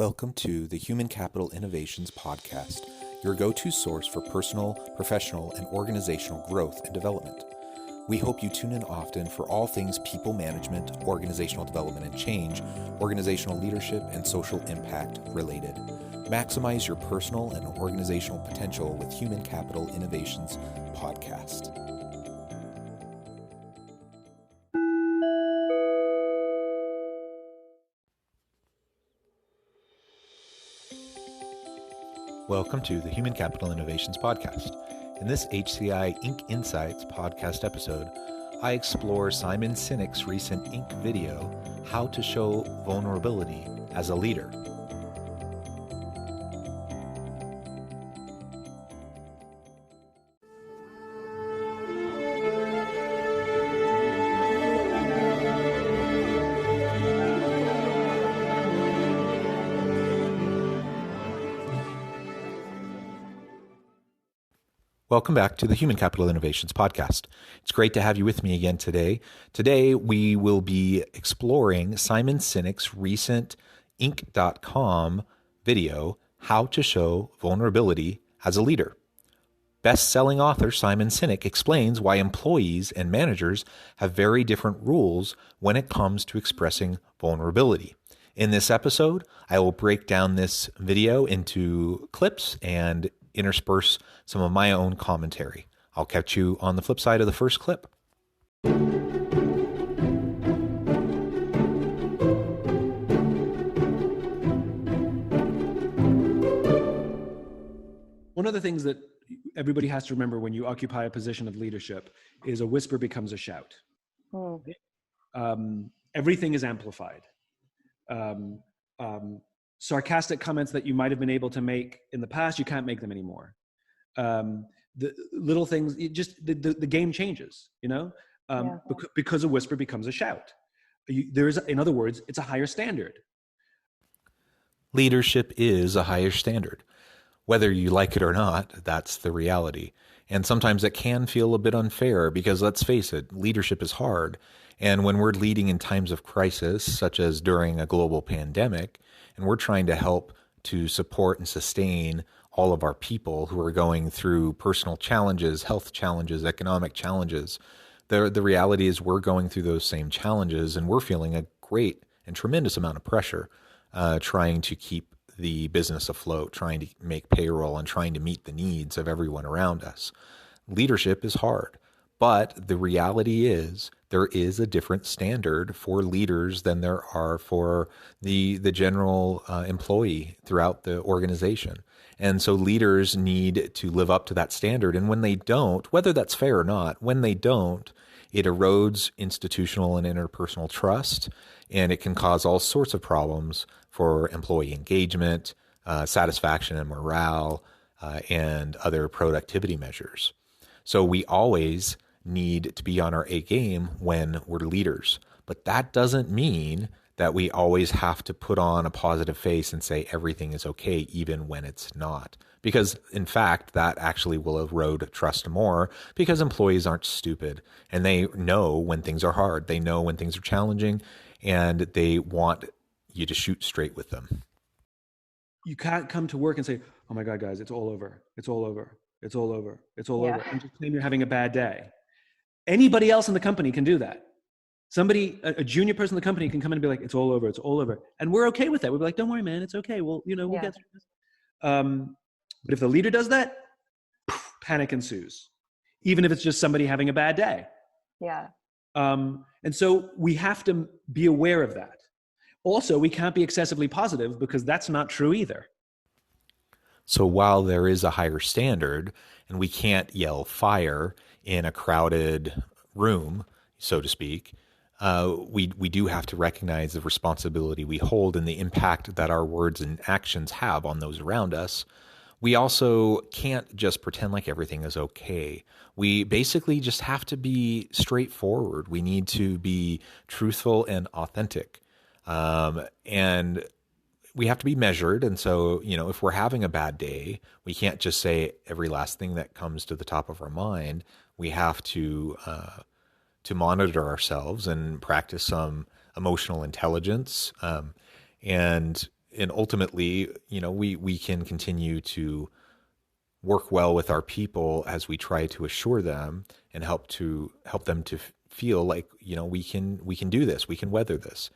Welcome to the Human Capital Innovations Podcast, your go-to source for personal, professional, and organizational growth and development. We hope you tune in often for all things people management, organizational development and change, organizational leadership, and social impact related. Maximize your personal and organizational potential with Human Capital Innovations Podcast. Welcome to the Human Capital Innovations Podcast. In this HCI Inc. Insights podcast episode, I explore Simon Sinek's recent Inc. video, How to Show Vulnerability as a Leader. Welcome back to the Human Capital Innovations Podcast. It's great to have you with me again today. Today, we will be exploring Simon Sinek's recent Inc.com video, How to Show Vulnerability as a Leader. Best-selling author Simon Sinek explains why employees and managers have very different rules when it comes to expressing vulnerability. In this episode, I will break down this video into clips and intersperse some of my own commentary. I'll catch you on the flip side of the first clip. One of the things that everybody has to remember when you occupy a position of leadership is a whisper becomes a shout. Everything is amplified. Sarcastic comments that you might have been able to make in the past, you can't make them anymore. The little things, the game changes, because a whisper becomes a shout. In other words, it's a higher standard. Leadership is a higher standard. Whether you like it or not, that's the reality. And sometimes it can feel a bit unfair because, let's face it, leadership is hard. And when we're leading in times of crisis, such as during a global pandemic, and we're trying to help to support and sustain all of our people who are going through personal challenges, health challenges, economic challenges, the reality is we're going through those same challenges, and we're feeling a great and tremendous amount of pressure trying to keep the business afloat, trying to make payroll, and trying to meet the needs of everyone around us. Leadership is hard, but the reality is there is a different standard for leaders than there are for the general employee throughout the organization. And so leaders need to live up to that standard. And when they don't, whether that's fair or not, when they don't, it erodes institutional and interpersonal trust, and it can cause all sorts of problems for employee engagement, satisfaction and morale, and other productivity measures. So we always need to be on our A game when we're leaders. But that doesn't mean that we always have to put on a positive face and say everything is okay, even when it's not. Because in fact, that actually will erode trust more, because employees aren't stupid and they know when things are hard. They know when things are challenging, and they want you to shoot straight with them. You can't come to work and say, oh my God, guys, it's all over. It's all over. It's all over. It's all over. And just claim you're having a bad day. Anybody else in the company can do that. Somebody, a junior person in the company can come in and be like, it's all over. It's all over. And we're okay with that. We'll be like, don't worry, man. It's okay. We'll get through this. But if the leader does that, panic ensues, even if it's just somebody having a bad day. Yeah. And so we have to be aware of that. Also, we can't be excessively positive, because that's not true either. So while there is a higher standard, and we can't yell fire in a crowded room, so to speak, we do have to recognize the responsibility we hold and the impact that our words and actions have on those around us. We also can't just pretend like everything is okay. We basically just have to be straightforward. We need to be truthful and authentic. And we have to be measured. And so, if we're having a bad day, we can't just say every last thing that comes to the top of our mind. We have to monitor ourselves and practice some emotional intelligence, and and ultimately, we can continue to work well with our people as we try to assure them and help them to feel like, we can do this, we can weather this.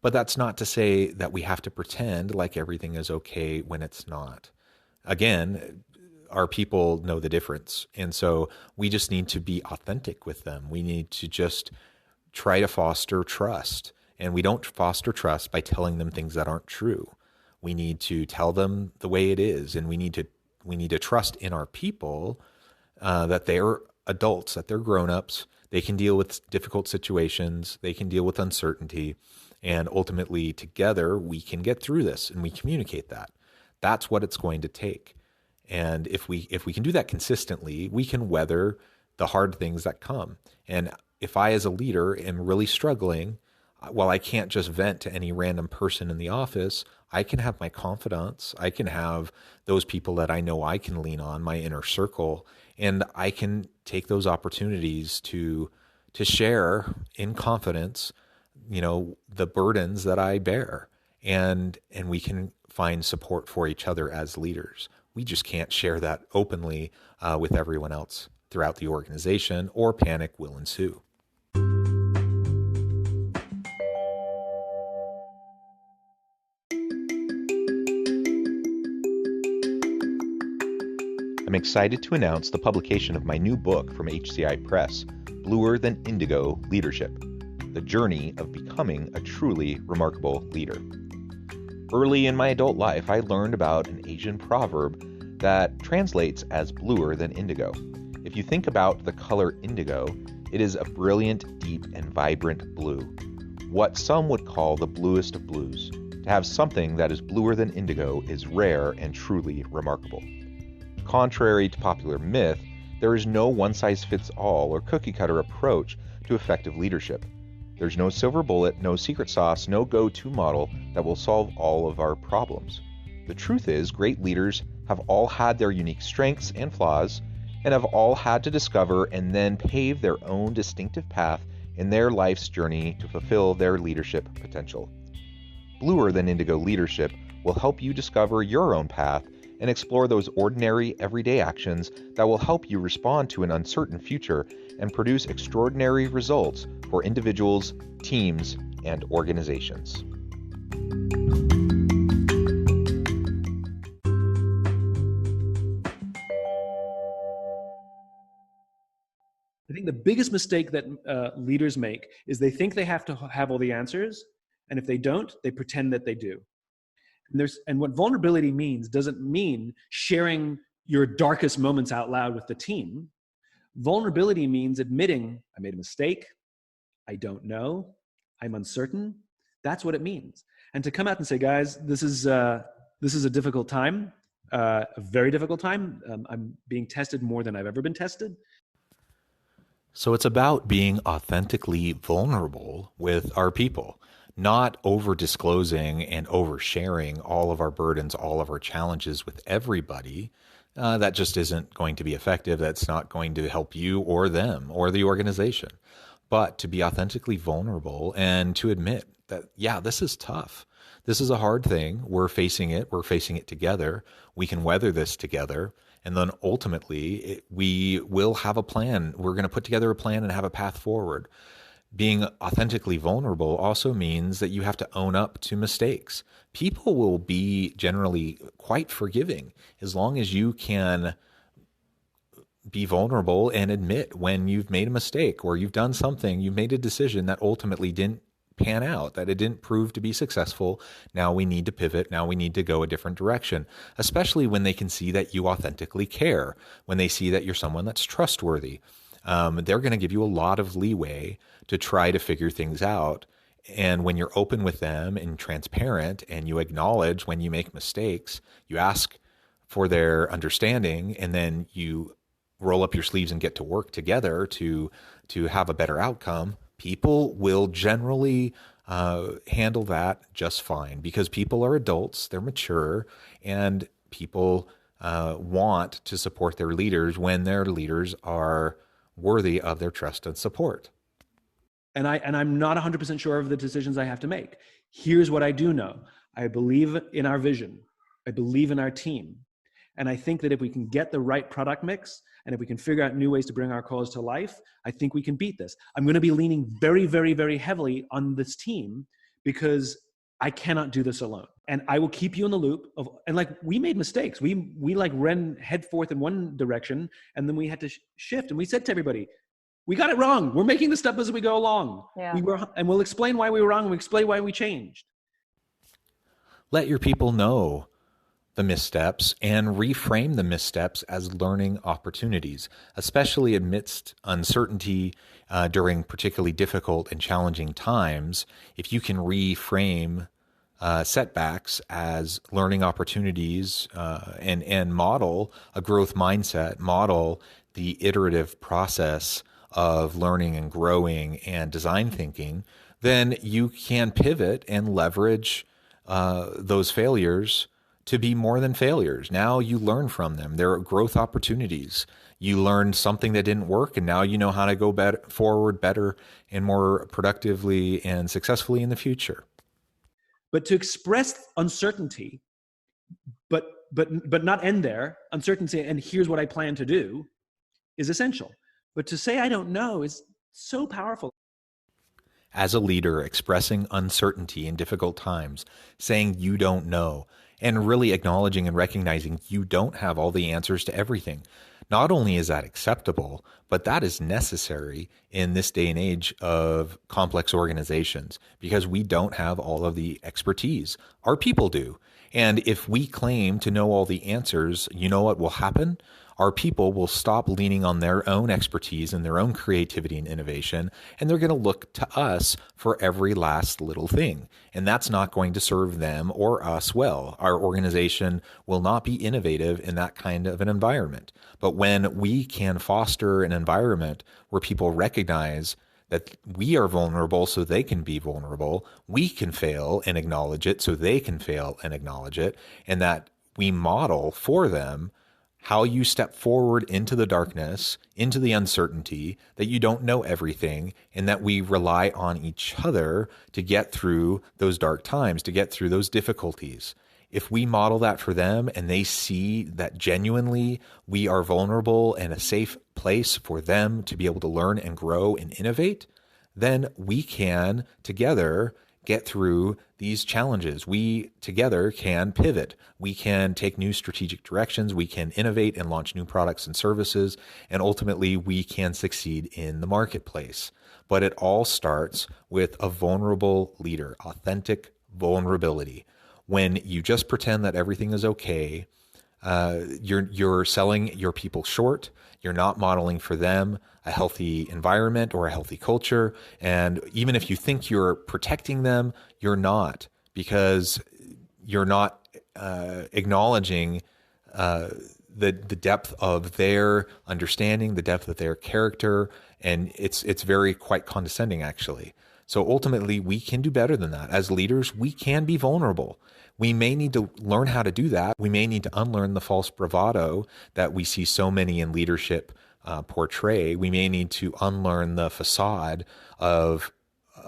But that's not to say that we have to pretend like everything is okay when it's not. Again, our people know the difference. And so we just need to be authentic with them. We need to just try to foster trust. And we don't foster trust by telling them things that aren't true. We need to tell them the way it is, and we need to trust in our people, that they're adults, that they're grown-ups. They can deal with difficult situations. They can deal with uncertainty. And ultimately, together, we can get through this, and we communicate that. That's what it's going to take. And if we can do that consistently, we can weather the hard things that come. And if I, as a leader, am really struggling, well, I can't just vent to any random person in the office. I can have my confidants. I can have those people that I know I can lean on, my inner circle, and I can take those opportunities to share in confidence, the burdens that I bear, and we can find support for each other as leaders. We just can't share that openly with everyone else throughout the organization, or panic will ensue. I'm excited to announce the publication of my new book from HCI Press, Bluer Than Indigo Leadership: The Journey of Becoming a Truly Remarkable Leader. Early in my adult life, I learned about an Asian proverb that translates as bluer than indigo. If you think about the color indigo, it is a brilliant, deep, and vibrant blue, what some would call the bluest of blues. To have something that is bluer than indigo is rare and truly remarkable. Contrary to popular myth, there is no one-size-fits-all or cookie-cutter approach to effective leadership. There's no silver bullet, no secret sauce, no go-to model that will solve all of our problems. The truth is, great leaders have all had their unique strengths and flaws, and have all had to discover and then pave their own distinctive path in their life's journey to fulfill their leadership potential. Bluer Than Indigo Leadership will help you discover your own path and explore those ordinary, everyday actions that will help you respond to an uncertain future and produce extraordinary results for individuals, teams, and organizations. I think the biggest mistake that leaders make is they think they have to have all the answers, and if they don't, they pretend that they do. And what vulnerability means doesn't mean sharing your darkest moments out loud with the team. Vulnerability means admitting, I made a mistake, I don't know, I'm uncertain. That's what it means. And to come out and say, guys, this is a difficult time, a very difficult time. I'm being tested more than I've ever been tested. So it's about being authentically vulnerable with our people, not over disclosing and oversharing all of our burdens, all of our challenges with everybody. That just isn't going to be effective. That's not going to help you or them or the organization. But to be authentically vulnerable and to admit that, yeah, this is tough. This is a hard thing. We're facing it. We're facing it together. We can weather this together. And then ultimately, we will have a plan. We're going to put together a plan and have a path forward. Being authentically vulnerable also means that you have to own up to mistakes. People will be generally quite forgiving as long as you can be vulnerable and admit when you've made a mistake or you've done something, you've made a decision that ultimately didn't pan out, that it didn't prove to be successful. Now we need to pivot. Now we need to go a different direction, especially when they can see that you authentically care, when they see that you're someone that's trustworthy. They're going to give you a lot of leeway to try to figure things out. And when you're open with them and transparent and you acknowledge when you make mistakes, you ask for their understanding, and then you roll up your sleeves and get to work together to have a better outcome, people will generally handle that just fine, because people are adults, they're mature, and people want to support their leaders when their leaders are worthy of their trust and support. And I'm not 100% sure of the decisions I have to make. Here's what I do know. I believe in our vision. I believe in our team. And I think that if we can get the right product mix, and if we can figure out new ways to bring our cause to life, I think we can beat this. I'm going to be leaning very, very, very heavily on this team because I cannot do this alone. And I will keep you in the loop of, and like, we made mistakes. We like ran head forth in one direction, and then we had to shift. And we said to everybody, we got it wrong. We're making this up as we go along. Yeah. And we'll explain why we were wrong, and we'll explain why we changed. Let your people know the missteps and reframe the missteps as learning opportunities, especially amidst uncertainty during particularly difficult and challenging times. If you can reframe setbacks as learning opportunities and model a growth mindset, model the iterative process of learning and growing and design thinking, then you can pivot and leverage those failures to be more than failures. Now you learn from them. There are growth opportunities. You learned something that didn't work, and now you know how to go forward better and more productively and successfully in the future. But to express uncertainty, but not end there, uncertainty, and here's what I plan to do, is essential. But to say I don't know is so powerful. As a leader, expressing uncertainty in difficult times, saying you don't know, and really acknowledging and recognizing you don't have all the answers to everything. Not only is that acceptable, but that is necessary in this day and age of complex organizations, because we don't have all of the expertise. Our people do. And if we claim to know all the answers, you know what will happen? Our people will stop leaning on their own expertise and their own creativity and innovation, and they're going to look to us for every last little thing. And that's not going to serve them or us well. Our organization will not be innovative in that kind of an environment. But when we can foster an environment where people recognize that we are vulnerable so they can be vulnerable, we can fail and acknowledge it so they can fail and acknowledge it, and that we model for them how you step forward into the darkness, into the uncertainty, that you don't know everything, and that we rely on each other to get through those dark times, to get through those difficulties. If we model that for them and they see that genuinely we are vulnerable and a safe place for them to be able to learn and grow and innovate, then we can together get through these challenges. We together can pivot. We can take new strategic directions. We can innovate and launch new products and services. And ultimately, we can succeed in the marketplace. But it all starts with a vulnerable leader, authentic vulnerability. When you just pretend that everything is okay, you're selling your people short. You're not modeling for them a healthy environment or a healthy culture. And even if you think you're protecting them, you're not, because you're not acknowledging the depth of their understanding, the depth of their character. And it's very quite condescending, actually. So ultimately, we can do better than that. As leaders, we can be vulnerable. We may need to learn how to do that. We may need to unlearn the false bravado that we see so many in leadership portray. We may need to unlearn the facade of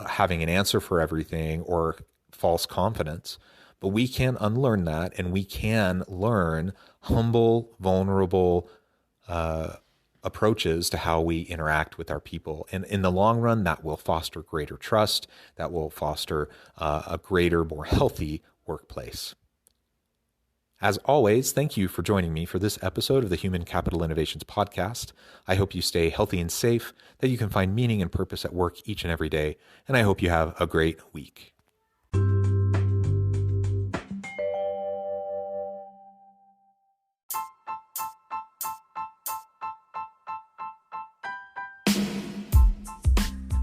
having an answer for everything or false confidence. But we can unlearn that, and we can learn humble, vulnerable approaches to how we interact with our people. And in the long run, that will foster greater trust. That will foster a greater, more healthy workplace. As always, thank you for joining me for this episode of the Human Capital Innovations podcast. I hope you stay healthy and safe, that you can find meaning and purpose at work each and every day, and I hope you have a great week.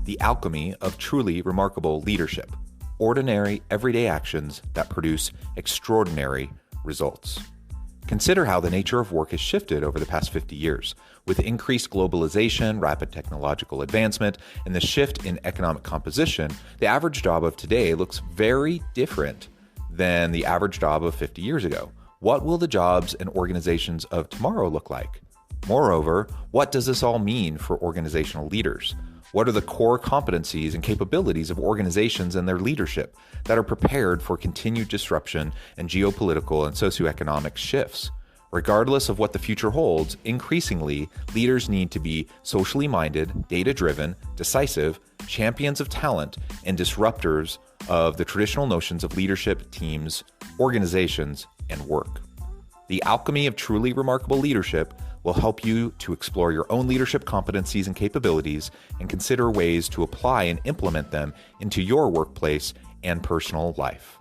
The alchemy of truly remarkable leadership. Ordinary, everyday actions that produce extraordinary results. Consider how the nature of work has shifted over the past 50 years. With increased globalization, rapid technological advancement, and the shift in economic composition, the average job of today looks very different than the average job of 50 years ago. What will the jobs and organizations of tomorrow look like? Moreover, what does this all mean for organizational leaders? What are the core competencies and capabilities of organizations and their leadership that are prepared for continued disruption and geopolitical and socioeconomic shifts? Regardless of what the future holds, increasingly, leaders need to be socially minded, data-driven, decisive, champions of talent, and disruptors of the traditional notions of leadership, teams, organizations, and work. The Alchemy of Truly Remarkable Leadership will help you to explore your own leadership competencies and capabilities and consider ways to apply and implement them into your workplace and personal life.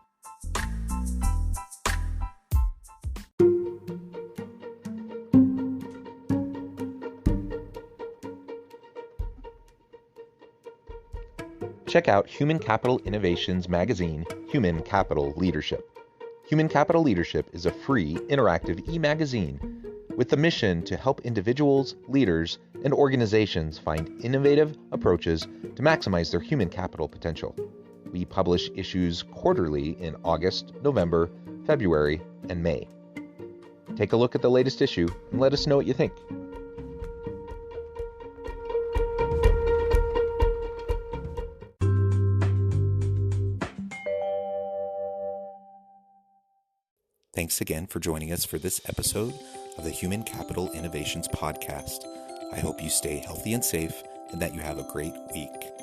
Check out Human Capital Innovations magazine, Human Capital Leadership. Human Capital Leadership is a free, interactive e-magazine with the mission to help individuals, leaders, and organizations find innovative approaches to maximize their human capital potential. We publish issues quarterly in August, November, February, and May. Take a look at the latest issue and let us know what you think. Thanks again for joining us for this episode of the Human Capital Innovations Podcast. I hope you stay healthy and safe and that you have a great week.